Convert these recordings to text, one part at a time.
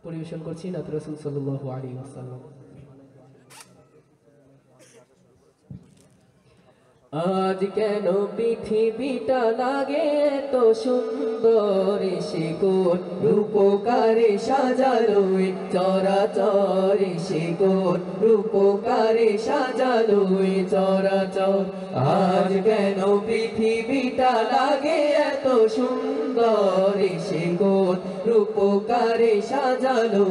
পরিবেশন করছি নাত রাসূল সাল্লাল্লাহু আলাইহি ওয়াসাল্লাম। আজ কেন পৃথিবীটা লাগে এত সুন্দর, সে কোন রূপকারে সাজালো চরাচর, সে কোন রূপকারে সাজালো চরাচর। আজ কেন পৃথিবীটা লাগে এত সুন্দর, সে কোন রূপকারে সাজালো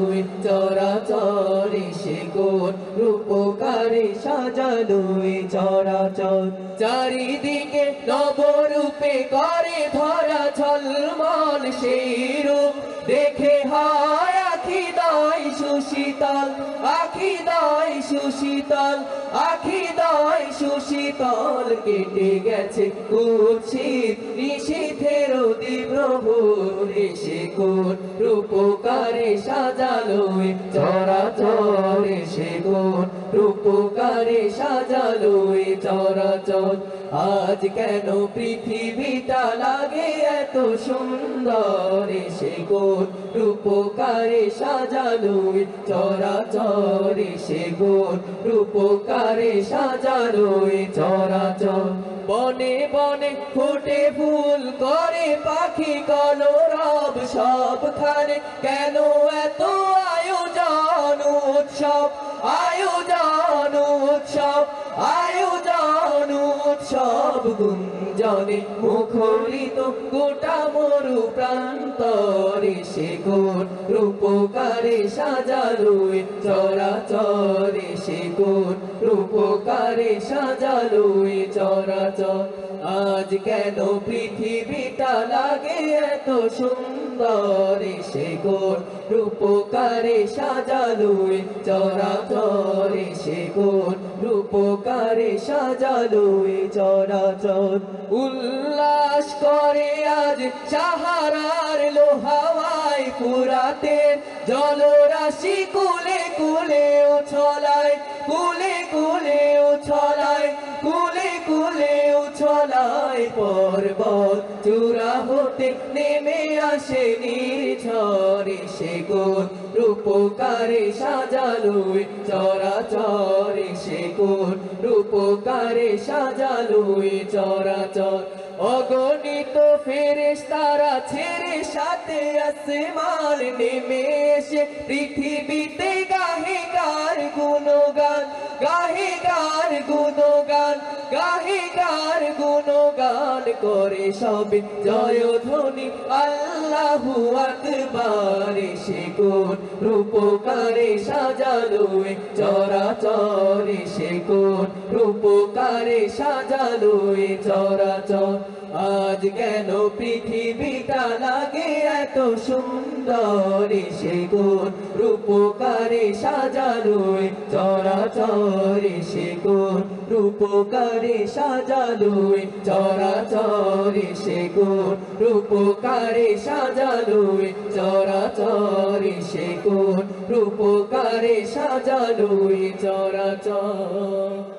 চরাচর, সে কোন রূপকারে সাজালো চরাচর। চারিদিকে নবরূপে করে ধরা ঝলমল, সেই রূপ দেখে হয় আখি দয় সুশীতল, আখি দয় সুশীতল, আখি দয় সুশীতল। কেটে গেছে কুৎসিত নিশীথের প্রভুর, সে কোন রূপকারে সাজালো চরাচর, সে কোন রূপকারে সাজালো চরাচর। আজ কেন পৃথিবীটা লাগে এত সুন্দর, সে কোন রূপকারে সাজালো চরাচর, সে কোন রূপকারে সাজালো চরাচর। বনে বনে ফুটে ফুল করে পাখি কলরব, সবখানে কেন এত আয়োজন উৎসব, আয়োজন উৎসব, আয়োজন উৎসব। গুঞ্জনে মুখরিত গোটা মরু প্রান্তরে, সে কোন রূপকারে সাজালো চরাচর, সে কোন রূপকারে সাজালো চরাচর। আজ কেন পৃথিবীটা লাগে এত সুন্দর, সে কোন রূপকারে সাজালো চরাচর, সে কোন রূপকারে সাজালো চরাচর। উল্লাস করে আজ সাহারার লোহাওয়ায় ফুরাতের জলরাশি, কুলে কুলে উছলায়, কুলে কুলে উছলায়, কুলে কুলে উছলায়। পর্বত চূড়া হতে নেমে আসে নির্ঝরে, সে কোন রূপকারে সাজালো চরাচর, সে কোন রূপকারে সাজালো চরাচর। অগণিত ফেরেশতারা ছেড়ে সাথে আসমান নেমে এসে পৃথিবীতে গাহে গার গুণগান, গাহে গার গুণগান, গাহে গার গুণগান। করে সবে জয়ধ্বনি আল্লাহু আকবার, সে কোন রূপকারে সাজালো চরাচর, সে কোন রূপকারে সাজালো চরাচর। আজ কেন পৃথিবীটা লাগে এত সুন্দর, সে কোন রূপকারে সাজালো চরাচর, সে কোন রূপকারে সাজালো চরাচর, সে কোন রূপকারে সাজালো চরাচর, সে কোন রূপকারে সাজালো চরাচর।